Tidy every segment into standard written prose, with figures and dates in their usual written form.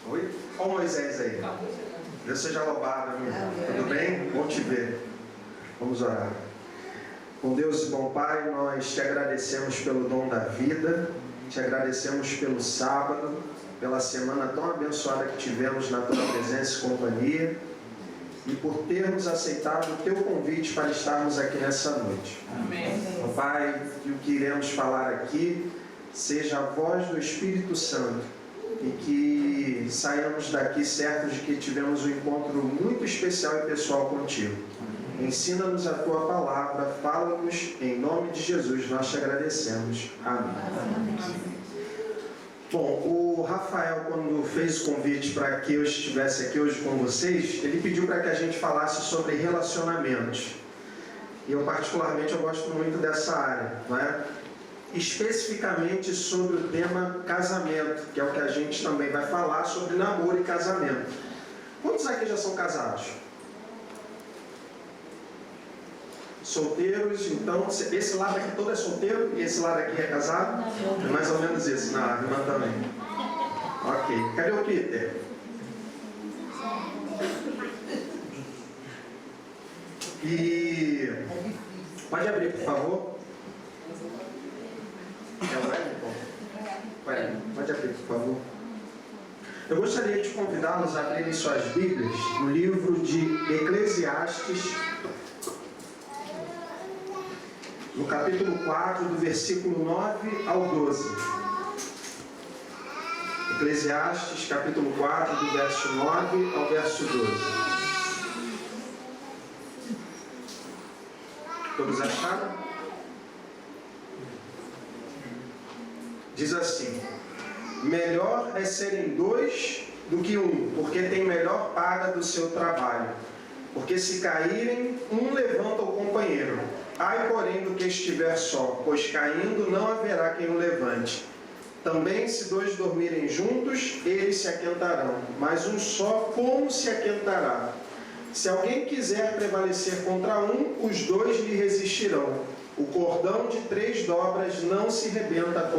Oi? Olha o Moisés aí. Deus seja louvado, amigo. Tudo bem? Bom te ver. Vamos orar. Com Deus e bom Pai, nós te agradecemos pelo dom da vida, te agradecemos pelo sábado, pela semana tão abençoada que tivemos na tua presença e companhia, e por termos aceitado o teu convite para estarmos aqui nessa noite. Amém. Pai, que o que iremos falar aqui seja a voz do Espírito Santo e que saiamos daqui certos de que tivemos um encontro muito especial e pessoal contigo. Ensina-nos a tua palavra, fala-nos em nome de Jesus, nós te agradecemos. Amém. Bom, o Rafael, quando fez o convite para que eu estivesse aqui hoje com vocês, ele pediu para que a gente falasse sobre relacionamentos. E eu particularmente eu gosto muito dessa área, não é? Especificamente sobre o tema casamento, que é o que a gente também vai falar sobre namoro e casamento. Quantos aqui já são casados? Solteiros, então, esse lado aqui todo é solteiro e esse lado aqui é casado? É mais ou menos isso, na irmã também. Ok, cadê o Peter? E pode abrir, por favor. É o Wellington? Pode abrir, por favor. Eu gostaria de convidá-los a abrirem suas Bíblias no livro de Eclesiastes, no capítulo 4, do versículo 9 ao 12. Eclesiastes, capítulo 4, do verso 9 ao verso 12. Todos acharam? Diz assim: melhor é serem dois do que um, porque tem melhor paga do seu trabalho. Porque se caírem, um levanta o companheiro. Ai, porém, do que estiver só, pois caindo não haverá quem o levante. Também, se dois dormirem juntos, eles se aquentarão, mas um só, como se aquentará? Se alguém quiser prevalecer contra um, os dois lhe resistirão. O cordão de 3 dobras não se rebenta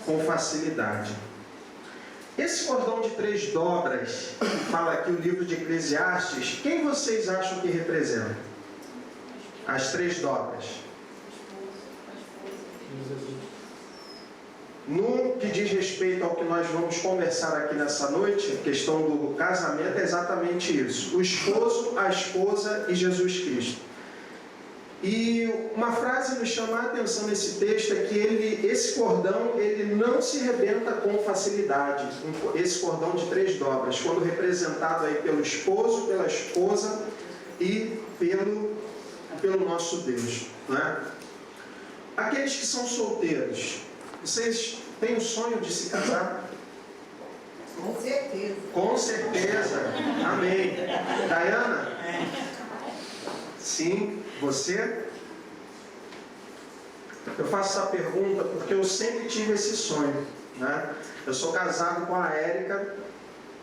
com facilidade. Esse cordão de 3 dobras, que fala aqui o livro de Eclesiastes, quem vocês acham que representa? As 3 dobras. No que diz respeito ao que nós vamos conversar aqui nessa noite, a questão do casamento é exatamente isso: o esposo, a esposa e Jesus Cristo. E uma frase nos chama a atenção nesse texto é que esse cordão ele não se rebenta com facilidade. Esse cordão de 3 dobras, quando representado aí pelo esposo, pela esposa e pelo nosso Deus, né? Aqueles que são solteiros, vocês têm o sonho de se casar? Com certeza. Com certeza. Amém. Dayana? Sim. Você? Eu faço essa pergunta porque eu sempre tive esse sonho, né? Eu sou casado com a Érica.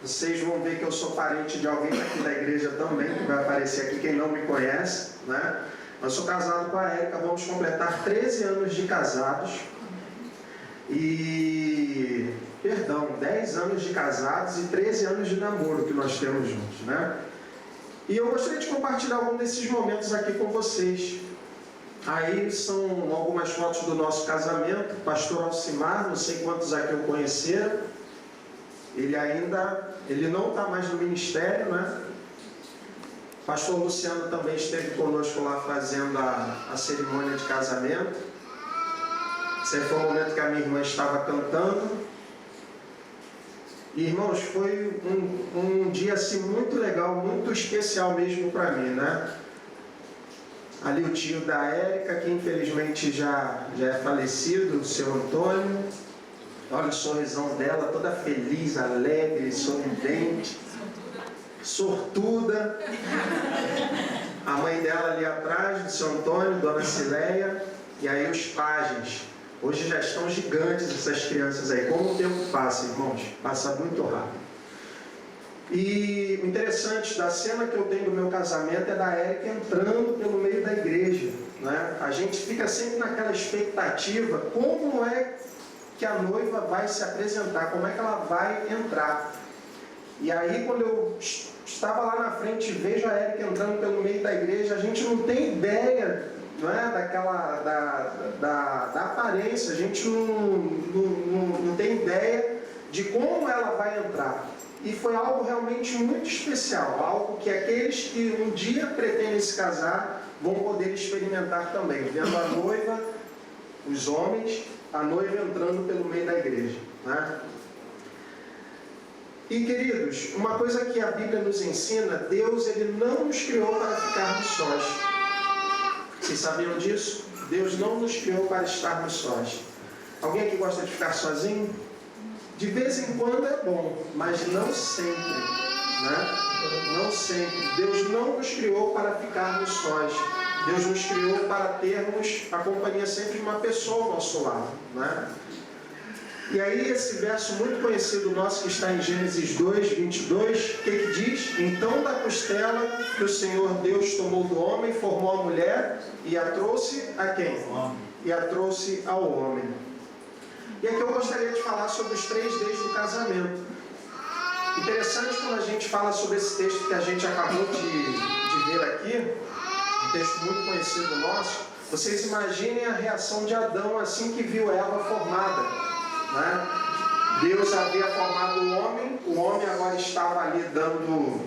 Vocês vão ver que eu sou parente de alguém aqui da igreja também, que vai aparecer aqui, quem não me conhece, né? Eu sou casado com a Érica, vamos completar 13 anos de casados. E, 10 anos de casados e 13 anos de namoro que nós temos juntos, né? E eu gostaria de compartilhar algum desses momentos aqui com vocês. Aí são algumas fotos do nosso casamento. Pastor Alcimar, não sei quantos aqui o conheceram. Ele não está mais no ministério, né? Pastor Luciano também esteve conosco lá fazendo a cerimônia de casamento. Esse foi o momento que a minha irmã estava cantando. E, irmãos, foi um dia assim muito legal, muito especial mesmo para mim, né? Ali o tio da Érica, que infelizmente já é falecido, o seu Antônio. Olha o sorrisão dela, toda feliz, alegre, sorridente, sortuda. A mãe dela ali atrás, do seu Antônio, Dona Cileia. E aí os pajens. Hoje já estão gigantes essas crianças aí. Como o tempo passa, irmãos? Passa muito rápido. E o interessante da cena que eu tenho do meu casamento é da Érica entrando pelo meio da igreja, né? A gente fica sempre naquela expectativa, como é que a noiva vai se apresentar, como é que ela vai entrar. E aí, quando eu estava lá na frente e vejo a Érica entrando pelo meio da igreja, a gente não tem ideia, não é, da aparência, a gente não tem ideia de como ela vai entrar. E foi algo realmente muito especial, algo que aqueles que um dia pretendem se casar vão poder experimentar também, vendo a noiva, os homens, a noiva entrando pelo meio da igreja, né? E queridos, uma coisa que a Bíblia nos ensina, Deus ele não nos criou para ficarmos sós. Vocês sabiam disso? Deus não nos criou para estarmos sós. Alguém aqui gosta de ficar sozinho? De vez em quando é bom, mas não sempre, né? Não sempre. Deus não nos criou para ficarmos sós. Deus nos criou para termos a companhia sempre de uma pessoa ao nosso lado, né? E aí esse verso muito conhecido nosso que está em Gênesis 2, 22, o que diz? Então da costela que o Senhor Deus tomou do homem, formou a mulher e a trouxe a quem? E a trouxe ao homem. E aqui eu gostaria de falar sobre os 3 Ds do casamento. Interessante quando a gente fala sobre esse texto que a gente acabou de ver aqui, um texto muito conhecido nosso, vocês imaginem a reação de Adão assim que viu Eva formada, né? Deus havia formado o homem agora estava ali dando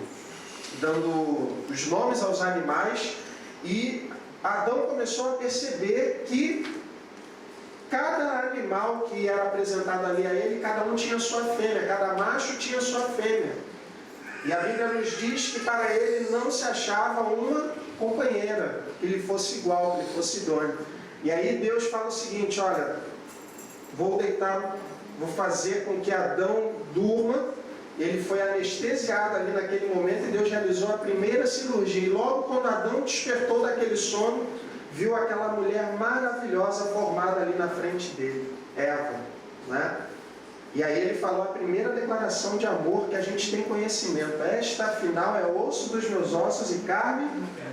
os nomes aos animais, e Adão começou a perceber que cada animal que era apresentado ali a ele, cada um tinha sua fêmea, cada macho tinha sua fêmea. E a Bíblia nos diz que para ele não se achava uma companheira que lhe fosse igual, que lhe fosse idônea. E aí Deus fala o seguinte: olha, vou fazer com que Adão durma. Ele foi anestesiado ali naquele momento e Deus realizou a primeira cirurgia. E logo quando Adão despertou daquele sono, viu aquela mulher maravilhosa formada ali na frente dele, Eva, né? E aí ele falou a primeira declaração de amor que a gente tem conhecimento: esta afinal é osso dos meus ossos e carne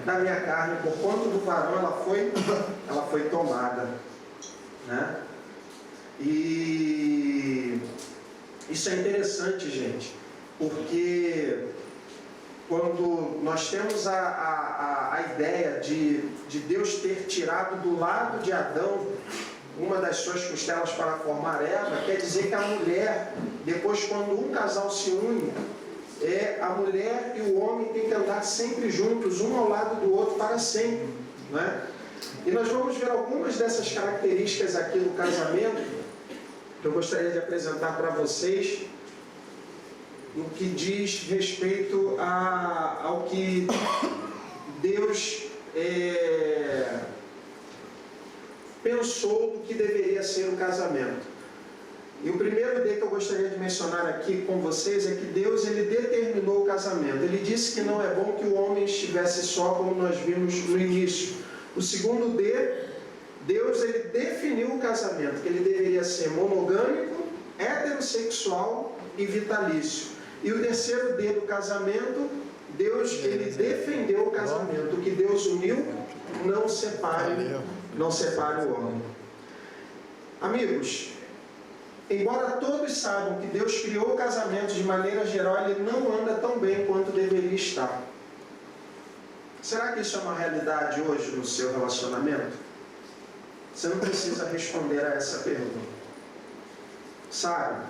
da minha carne, porquanto do varão ela foi tomada, né? E isso é interessante, gente, porque quando nós temos a ideia de Deus ter tirado do lado de Adão uma das suas costelas para formar Eva, quer dizer que a mulher, depois quando um casal se une, a mulher e o homem têm que andar sempre juntos, um ao lado do outro para sempre, não é? E nós vamos ver algumas dessas características aqui do casamento que eu gostaria de apresentar para vocês, no que diz respeito ao que Deus pensou do que deveria ser o casamento. E o primeiro D que eu gostaria de mencionar aqui com vocês é que Deus ele determinou o casamento. Ele disse que não é bom que o homem estivesse só, como nós vimos no início. O segundo D, Deus ele definiu o casamento, que ele deveria ser monogâmico, heterossexual e vitalício. E o terceiro D do casamento, Deus ele defendeu o casamento. O que Deus uniu, não separe o homem. Amigos, embora todos saibam que Deus criou o casamento de maneira geral, ele não anda tão bem quanto deveria estar. Será que isso é uma realidade hoje no seu relacionamento? Você não precisa responder a essa pergunta. Sabe,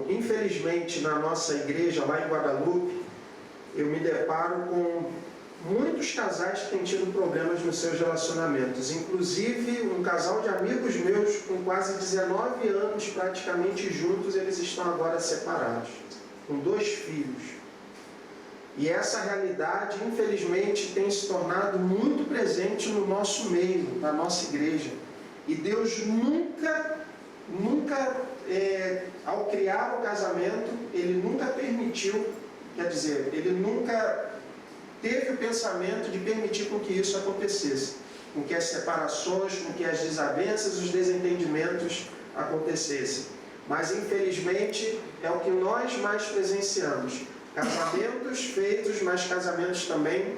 infelizmente, na nossa igreja lá em Guadalupe, eu me deparo com muitos casais que têm tido problemas nos seus relacionamentos. Inclusive, um casal de amigos meus, com quase 19 anos praticamente juntos, eles estão agora separados, com 2 filhos. E essa realidade, infelizmente, tem se tornado muito presente no nosso meio, na nossa igreja. E Deus nunca, ao criar o casamento, Ele nunca permitiu, quer dizer, Ele nunca teve o pensamento de permitir com que isso acontecesse, com que as separações, com que as desavenças, os desentendimentos acontecessem. Mas, infelizmente, é o que nós mais presenciamos. Casamentos feitos, mas casamentos também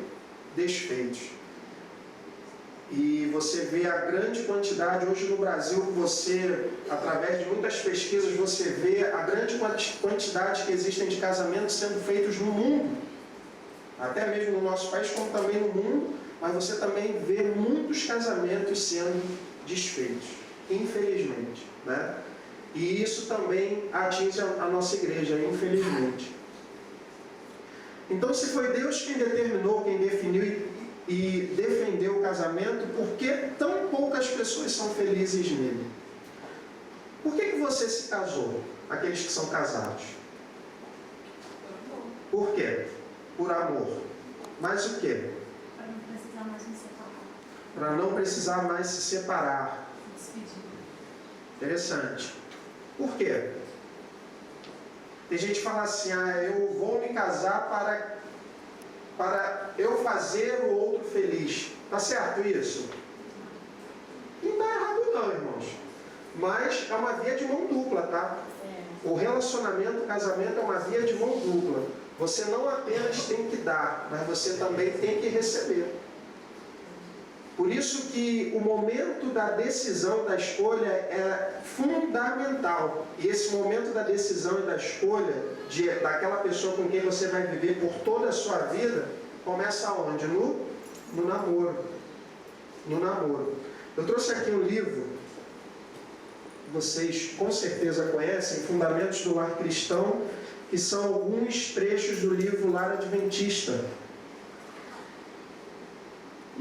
desfeitos. E você vê a grande quantidade, hoje no Brasil, você, através de muitas pesquisas, você vê a grande quantidade que existem de casamentos sendo feitos no mundo, até mesmo no nosso país, como também no mundo, mas você também vê muitos casamentos sendo desfeitos, infelizmente, né? E isso também atinge a nossa igreja, infelizmente. Então, se foi Deus quem determinou, quem definiu e defendeu o casamento, por que tão poucas pessoas são felizes nele? Por que você se casou? Aqueles que são casados. Por quê? Por amor. Mas o quê? Para não precisar mais se separar. Para não precisar mais se separar. Despedir. Interessante. Por quê? Tem gente que fala assim, eu vou me casar para eu fazer o outro feliz. Tá certo isso? Não está errado não, irmãos. Mas é uma via de mão dupla, tá? O relacionamento, o casamento é uma via de mão dupla. Você não apenas tem que dar, mas você também tem que receber. Por isso que o momento da decisão, da escolha é fundamental. E esse momento da decisão e da escolha daquela pessoa com quem você vai viver por toda a sua vida, começa onde? No namoro. No namoro. Eu trouxe aqui um livro, vocês com certeza conhecem, Fundamentos do Lar Cristão, que são alguns trechos do livro Lar Adventista.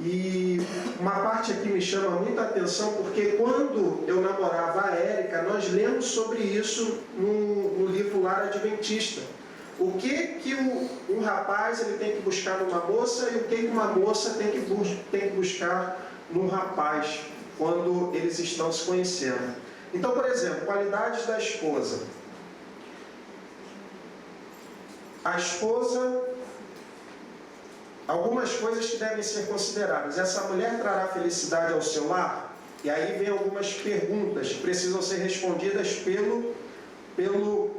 E uma parte aqui me chama muita atenção, porque quando eu namorava a Érica, nós lemos sobre isso no livro Lar Adventista. O que um rapaz ele tem que buscar numa moça e o que uma moça tem que buscar num rapaz, quando eles estão se conhecendo. Então, por exemplo, qualidades da esposa. A esposa... Algumas coisas que devem ser consideradas. Essa mulher trará felicidade ao seu lar? E aí vem algumas perguntas que precisam ser respondidas pelo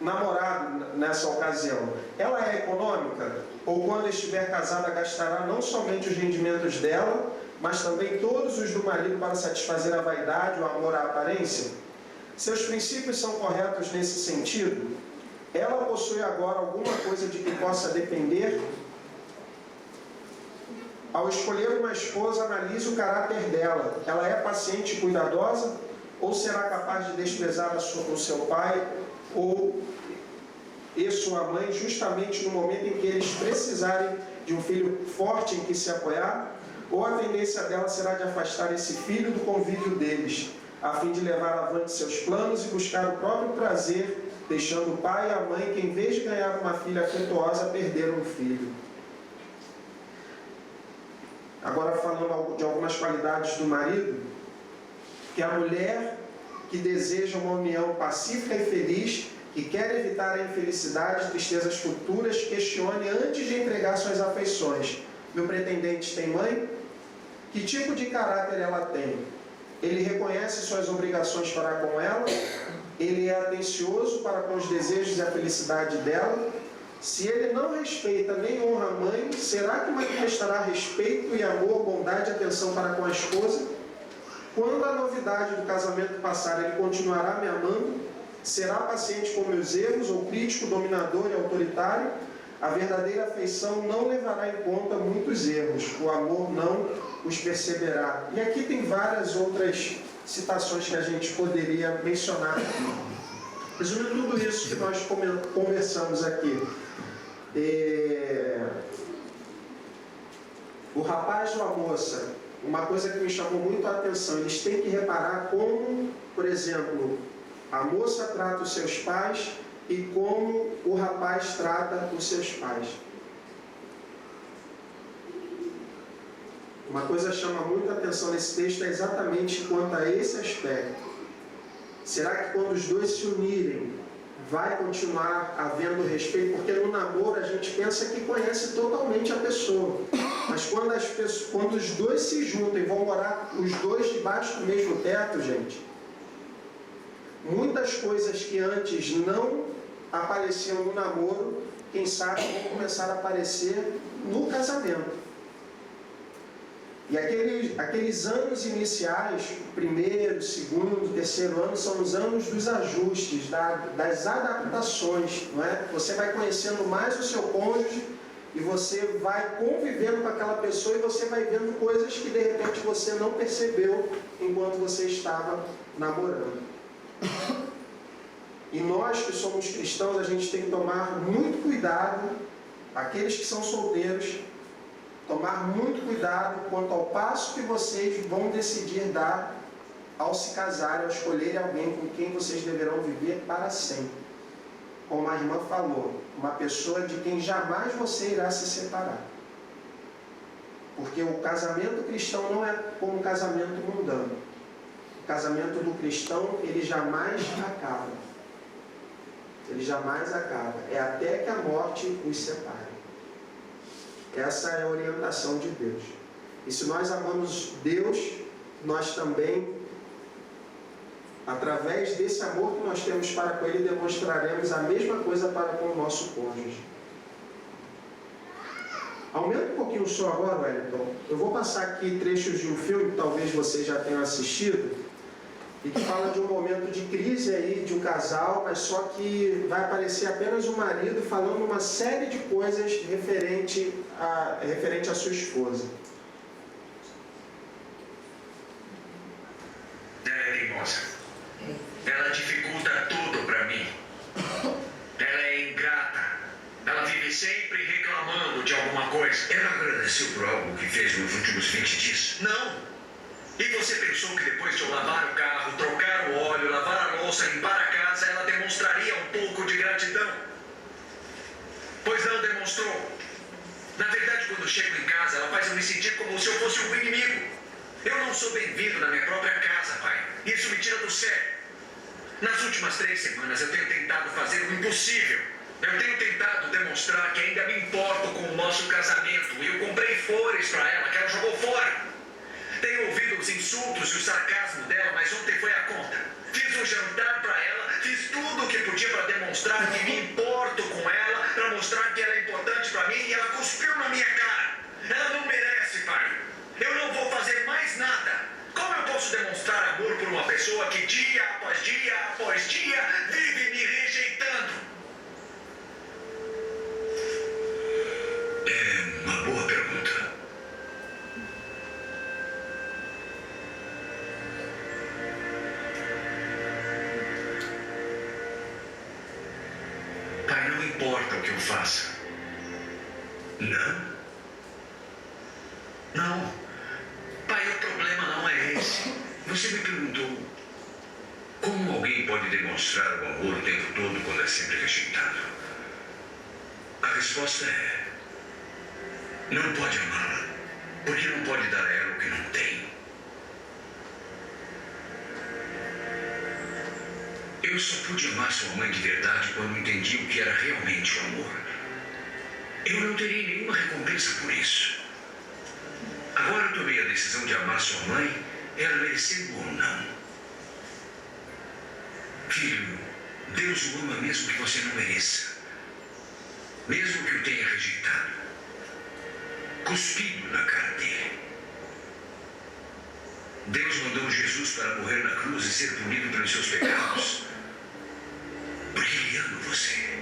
namorado nessa ocasião. Ela é econômica? Ou quando estiver casada gastará não somente os rendimentos dela, mas também todos os do marido para satisfazer a vaidade, o amor à aparência? Seus princípios são corretos nesse sentido? Ela possui agora alguma coisa de que possa depender? Ao escolher uma esposa, analise o caráter dela. Ela é paciente e cuidadosa? Ou será capaz de desprezar o seu pai e sua mãe justamente no momento em que eles precisarem de um filho forte em que se apoiar? Ou a tendência dela será de afastar esse filho do convívio deles, a fim de levar avante seus planos e buscar o próprio prazer, deixando o pai e a mãe que, em vez de ganhar uma filha afetuosa, perderam um filho? Agora, falando de algumas qualidades do marido, que a mulher que deseja uma união pacífica e feliz, que quer evitar a infelicidade e tristezas futuras, questione antes de entregar suas afeições. Meu pretendente tem mãe? Que tipo de caráter ela tem? Ele reconhece suas obrigações para com ela? Ele é atencioso para com os desejos e a felicidade dela? Se ele não respeita nem honra a mãe, será que manifestará respeito e amor, bondade e atenção para com a esposa? Quando a novidade do casamento passar, ele continuará me amando? Será paciente com meus erros ou crítico, dominador e autoritário? A verdadeira afeição não levará em conta muitos erros, o amor não os perceberá. E aqui tem várias outras citações que a gente poderia mencionar aqui. Resumindo tudo isso que nós conversamos aqui, o rapaz ou a moça, uma coisa que me chamou muito a atenção, eles têm que reparar como, por exemplo, a moça trata os seus pais e como o rapaz trata os seus pais. Uma coisa que chama muito a atenção nesse texto é exatamente quanto a esse aspecto. Será que quando os dois se unirem, vai continuar havendo respeito? Porque no namoro a gente pensa que conhece totalmente a pessoa. Mas quando os dois se juntam e vão morar os dois debaixo do mesmo teto, gente, muitas coisas que antes não apareciam no namoro, quem sabe vão começar a aparecer no casamento. E aqueles anos iniciais, primeiro, segundo, terceiro ano, são os anos dos ajustes, das adaptações, não é? Você vai conhecendo mais o seu cônjuge e você vai convivendo com aquela pessoa e você vai vendo coisas que de repente você não percebeu enquanto você estava namorando. E nós que somos cristãos, a gente tem que tomar muito cuidado, aqueles que são solteiros, tomar muito cuidado quanto ao passo que vocês vão decidir dar ao se casarem, ao escolherem alguém com quem vocês deverão viver para sempre. Como a irmã falou, uma pessoa de quem jamais você irá se separar. Porque o casamento cristão não é como o casamento mundano. O casamento do cristão, ele jamais acaba. Ele jamais acaba. É até que a morte os separe. Essa é a orientação de Deus. E se nós amamos Deus, nós também, através desse amor que nós temos para com Ele, demonstraremos a mesma coisa para com o nosso cônjuge. Aumenta um pouquinho o som agora, Wellington. Eu vou passar aqui trechos de um filme que talvez vocês já tenham assistido, e que fala de um momento de crise aí de um casal, mas só que vai aparecer apenas o marido falando uma série de coisas referente à sua esposa. Ela é teimosa. Ela dificulta tudo para mim. Ela é ingrata. Ela vive sempre reclamando de alguma coisa. Ela agradeceu por algo que fez nos últimos 20 dias? Não. E você pensou que depois de eu lavar o carro, trocar o óleo, lavar a louça, limpar a casa, ela demonstraria um pouco de gratidão? Pois não demonstrou. Na verdade, quando eu chego em casa, ela faz eu me sentir como se eu fosse um inimigo. Eu não sou bem-vindo na minha própria casa, pai. Isso me tira do sério. Nas últimas 3 semanas, eu tenho tentado fazer o impossível. Eu tenho tentado demonstrar que ainda me importo com o nosso casamento. E eu comprei flores para ela, que ela jogou fora. Tenho ouvido os insultos e o sarcasmo dela, mas ontem foi a conta. Fiz um jantar para ela, fiz tudo o que podia para demonstrar que me importo com ela, para mostrar que ela é importante para mim, e ela cuspiu na minha cara. Ela não merece, pai. Eu não vou fazer mais nada. Como eu posso demonstrar amor por uma pessoa que dia após dia vive me rejeitando? É uma boa pergunta. Pai, não importa o que eu faça. Não? Não. Pai, o problema não é esse. Você me perguntou como alguém pode demonstrar o amor o tempo todo quando é sempre rejeitado. A resposta é: não pode amá-la, porque não pode dar a ela o que não tem. Eu só pude amar sua mãe de verdade quando entendi o que era realmente o amor. Eu não terei nenhuma recompensa por isso. Agora eu tomei a decisão de amar sua mãe, ela merecendo ou não. Filho, Deus o ama mesmo que você não mereça. Mesmo que o tenha rejeitado. Cuspido na cara dele. Deus mandou Jesus para morrer na cruz e ser punido pelos seus pecados. Porque Ele ama você.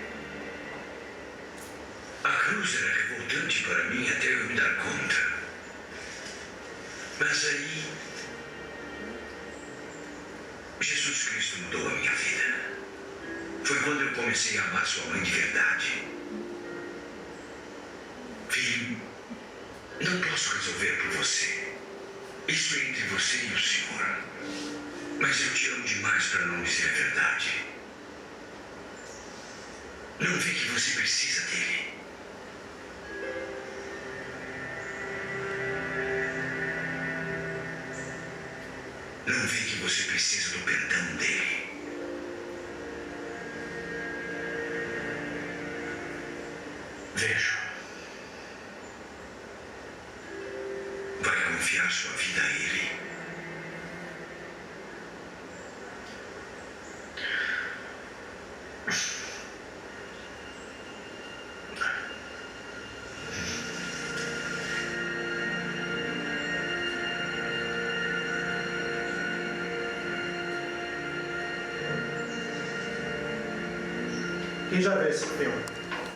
A cruz era revoltante para mim até eu me dar conta. Mas aí, Jesus Cristo mudou a minha vida. Foi quando eu comecei a amar sua mãe de verdade. Filho, não posso resolver por você. Isso é entre você e o Senhor. Mas eu te amo demais para não dizer a verdade. Não vê que você precisa dele. Não vê que você precisa do perdão dele. Vejo. Vai confiar sua vida a ele. Quem já viu esse filme?